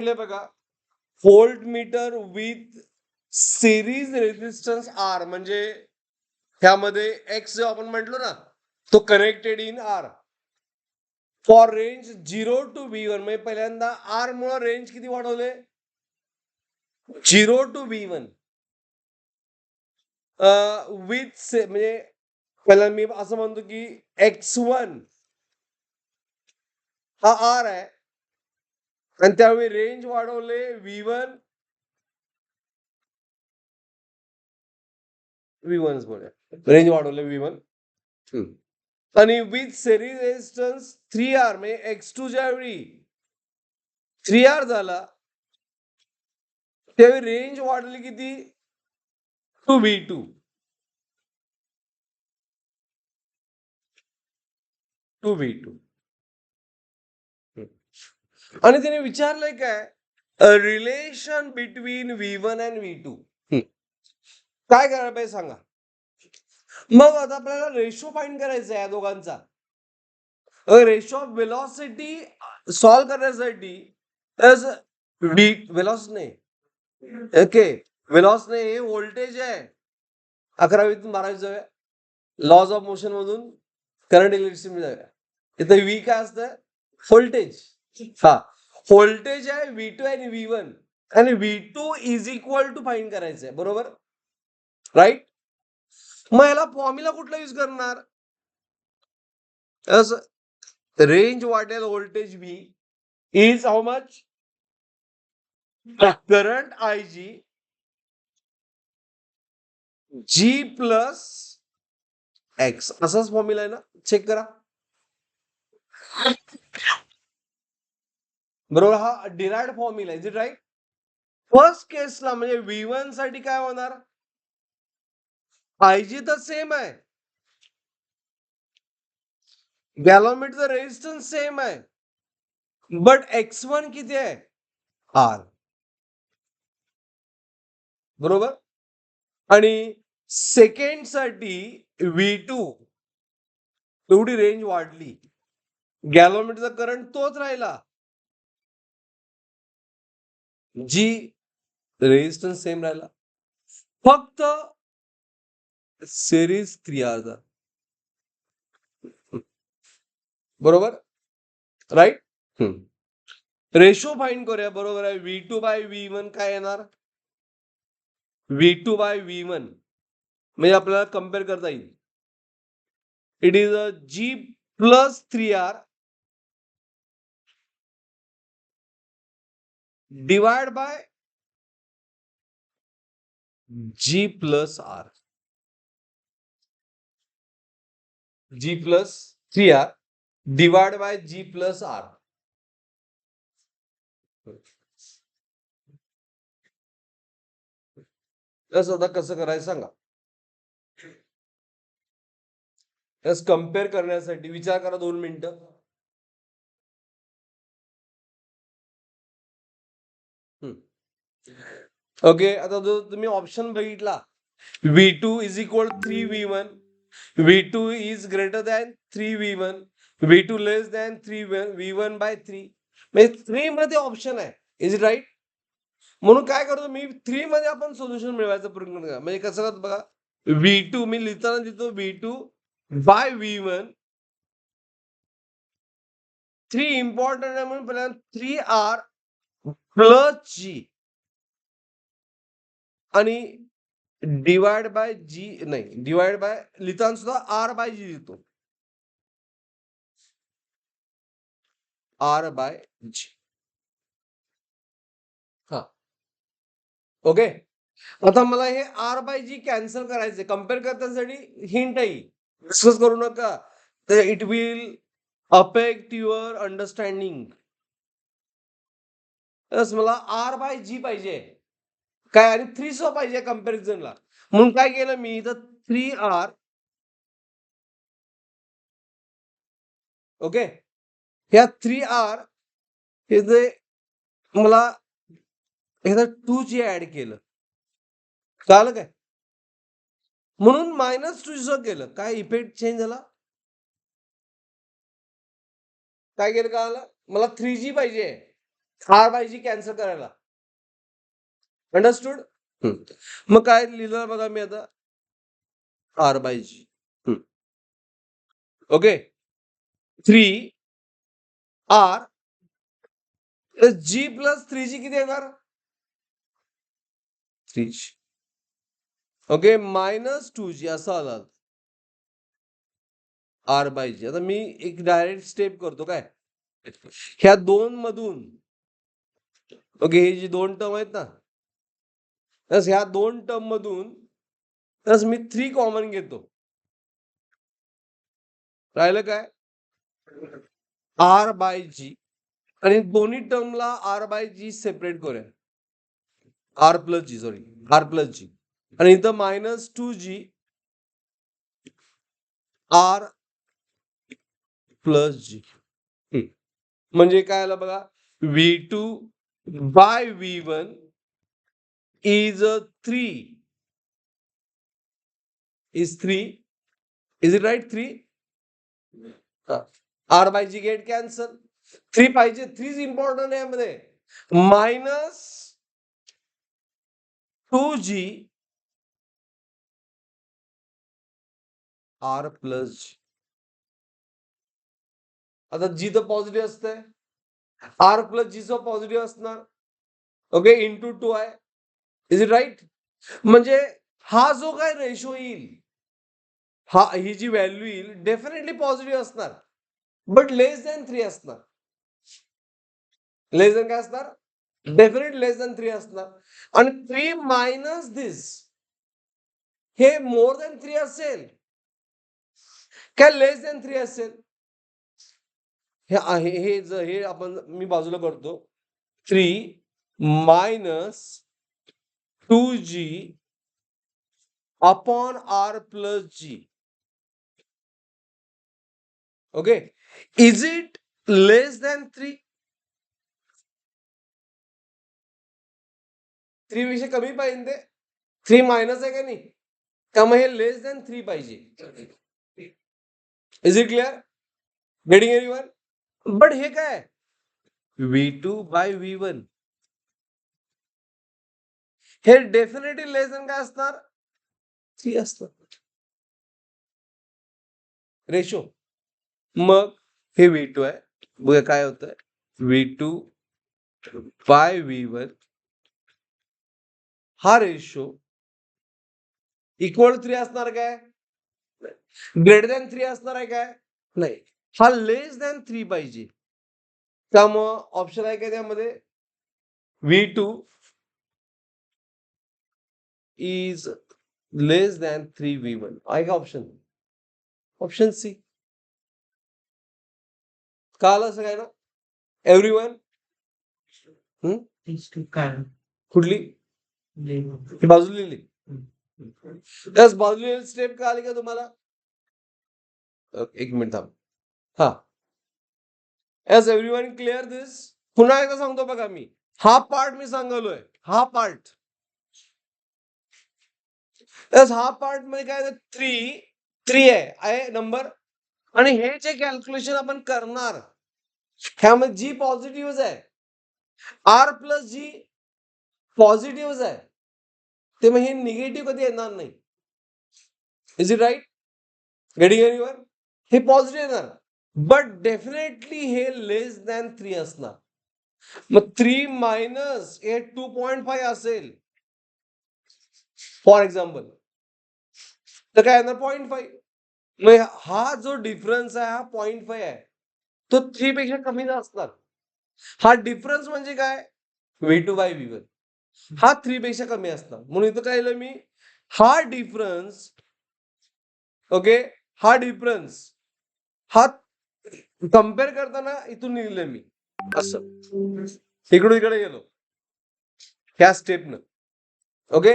बघा, voltmeter with series resistance R, म्हणजे ह्यामध्ये एक्स जो आपण म्हटलो ना तो connected in R for range 0 to V1. म्हणजे पहिल्यांदा आर मुळे रेंज किती वाढवले, 0 टू V1 विथ, म्हणजे पहिला मी असं म्हणतो की X1 हा आर आहे आणि त्यावेळी रेंज वाढवले V1 रेंज वाढवले V1 आणि विथ सिरीज रेजिस्टन्स 3R, म्हणजे X2 ज्यावेळी 3R झाला त्यावेळी रेंज वाढली किती, टू V2 टू V2. आणि त्याने विचारलंय काय, relation between V1 and V2. काय करायला पाहिजे सांगा. मग आता आपल्याला रेशो फाइंड करायचा आहे या दोघांचा. रेशो ऑफ वेलॉसिटी सॉल्व करण्यासाठी वेलॉस नाही, ओके, वेलॉस नाही, हे व्होल्टेज आहे. 11वीतून 12वी जाऊया, लॉज ऑफ मोशन मधून करंट इलेक्ट्रिसिटी जाऊया. इथे व्ही काय असतं, व्होल्टेज. हा, व्होल्टेज आहे V2 आणि V1 आणि V2 is equal to find करायचं आहे, बरोबर, राईट. मग याला फॉर्म्युला कुठला यूज करणार, रेंज वाढलेला voltage V is how much, current IG G plus X, असाच फॉर्म्युला आहे ना, चेक करा. बरोबर, हा derived formula is it right. First केसला म्हणजे V1 साठी काय होणार, IG तर सेम आहे, गॅलोमीटरचा रेजिस्टन्स सेम आहे, बट X1 किती आहे, R, बरोबर. आणि सेकंड साठी V2 एवढी रेंज वाढली, गॅलोमीटरचा करंट तोच राहिला, जी रेजिस्टन्स सेम राहिला, फक्त सिरीज 3R, बरोबर, राईट. रेशो फाइंड करूया, बरोबर आहे. V2 बाय V1 काय येणार, V2 बाय V1 म्हणजे आपल्याला कम्पेअर करता येईल. It is a G plus 3R divide by G plus R, G plus 3R divide by G plus R. आता कसं करायचं सांगा. कम्पेअर करण्यासाठी विचार करा 2 मिनिटं. ओके, आता जो तुम्ही ऑप्शन बघितला, V2 is equal 3V1, V2 is greater than 3V1, V2 less than 3V1 by 3, म्हणजे 3 मध्ये ऑप्शन आहे, इज इट राईट. म्हणून काय करतो मी, 3 मध्ये आपण सोल्युशन मिळवायचा प्रयत्न करा. म्हणजे कसं करतो बघा, V2 मी लिहिताना देतो V2 बाय V1, 3 इम्पॉर्टंट आहे म्हणून पहिल्यांदा 3R प्लस G आणि डिवाइड बाय G, नाही डिवाइड बाय, लिहिताना सुद्धा R बाय G लिहितो, R बाय G. हा, ओके. आता मला हे R बाय G कॅन्सल करायचे, कम्पेअर करण्यासाठी हिंट आहे, डिस्कस करू नका, तर it will affect your understanding. मला R बाय G पाहिजे काय, आणि 300 पाहिजे कम्पॅरिझनला, म्हणून काय केलं मी इथं 3R, ओके, ह्या 3R हे जे मला ह्याचं 2G ऍड केलं, कळालं काय, म्हणून -2 केलं, काय इफेक्ट चेंज झाला, काय केलं कळालं, मला 3G पाहिजे, आर बाय जी कॅन्सल करायला. अंडरस्टूड? मग काय लिहिलं बघा मी आता, R by G. Okay, 3 R G plus 3G किती येणार? 3G. ओके, मायनस 2G असं आलं आर बाय जी. आता मी एक डायरेक्ट स्टेप करतो काय, ह्या दोन मधून, ओके, हे जी दोन टर्म आहेत ना, तस ह्या दोन टर्म मधून तस मी 3 कॉमन घेतो. राहिलं काय, आर बाय जी, आणि दोन्ही टर्मला आर बाय जी सेपरेट करूया. आर प्लस जी, सॉरी, आर प्लस जी, आणि इथं मायनस 2G आर प्लस जी. म्हणजे काय आलं बघा, V2 bye V1 is 3. Is 3. Is it right? 3. R by G get cancel. 3 पाहिजे. 3 is important यामध्ये. Minus 2G R plus G. आता G तर पॉझिटिव्ह असते, R प्लस G चं पॉझिटिव्ह असणार. ओके, इंटू 2 आहे. Is it right? म्हणजे हा जो काय रेशो येईल, ही जी व्हॅल्यू येईल डेफिनेटली पॉझिटिव्ह असणार, बट लेस दॅन 3 असणार. लेस दॅन काय असणार? डेफिनेट लेस दॅन 3 असणार. आणि 3 मायनस दिस हे मोर दॅन 3 असेल काय लेस दॅन 3 असेल? हे आहे, हे आपण मी बाजूला करतो. 3 minus 2G upon R plus G. Okay, is it less than 3? 3 पेक्षा कमी पाहिजे. 3 मायनस आहे का नाही, त्यामुळे हे लेस दॅन 3 पाहिजे. Is it clear? Getting anyone? But हे काय, V2 बाय V1 हे डेफिनेटली लेस दॅन काय असणार? 3 असणार रेशो. मग हे V2 आहे, बघा काय होतंय, V2 बाय V1 हा रेशो इक्वल 3 असणार काय? ग्रेटर दॅन 3 असणार आहे काय? नाही, हा लेस दॅन 3 पाहिजे. त्यामुळं ऑप्शन आहे काय त्यामध्ये, V2 is less than 3V1 आहे का ऑप्शन? Option C. कळालं असं काय ना एव्हरीवन? कुठली बाजू लिहिली? त्याच बाजू स्टेप कळाली का तुम्हाला? एक मिनिट थांब. हा, एज एव्हरीवन क्लिअर दिस? पुन्हा एकदा सांगतो बघा, मी हा पार्ट मी सांगलोय, हा पार्ट, हा पार्ट मध्ये काय, 3 आहे नंबर, आणि हे जे कॅल्क्युलेशन आपण करणार ह्यामध्ये जी पॉझिटिव्ह आहे, आर प्लस जी पॉझिटिव्ह आहे, ते मग हे निगेटिव्ह कधी येणार नाही. Is it right? Getting anyone? हे पॉझिटिव्ह येणार, बट डेफिनेटली हे लेस दॅन 3 असणार. मग 3 मायनस हे 2.5 असेल फॉर एक्झाम्पल, तर काय येणार? 0.5. मग हा जो डिफरन्स आहे हा 0.5 आहे, तो 3 पेक्षा कमी असणार. हा डिफरन्स म्हणजे काय, V2 बाय V1 हा 3 पेक्षा कमी असणार. म्हणून इथं काय लिहिलं मी, हा डिफरन्स, ओके, हा डिफरन्स हा कम्पेअर करताना इथून लिहिलं मी असं, इकडून इकडे गेलो ह्या स्टेपनं. ओके,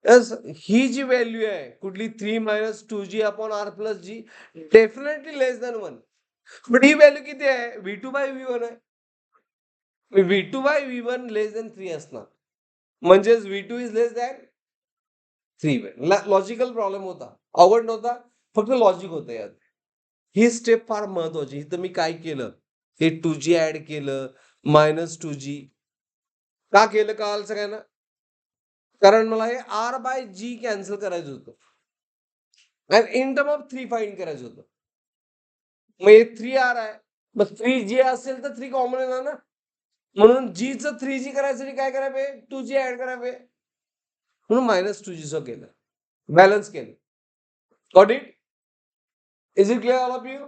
ही जी व्हॅल्यू आहे कुठली, 3 minus 2G upon R plus G definitely less than 1. But he value किती आहे? V2 बाय V1 आहे. V2 बाय V1 लेस दॅन 3 असणार, म्हणजेच V2 is less than 3. Logical problem होता, अवघड नव्हता, फक्त लॉजिक होतं यात. ही स्टेप फार महत्वाची. इथं मी काय केलं, हे 2G ऍड केलं, -2g. का केलं कळालं सगळ्यांना? कारण मला हे r बाय g कॅन्सल करायचं होतं आणि इन टर्म ऑफ 3 फाइंड करायचं होतं. मग हे 3r आहे, मग 3g असेल तर 3 कॉमन येणार ना, म्हणून g चं 3g करायसाठी काय करायला पाहिजे? 2g ऍड करायला पाहिजे, म्हणून -2g केलं, बॅलन्स केलं. Got it? Is it clear all of you?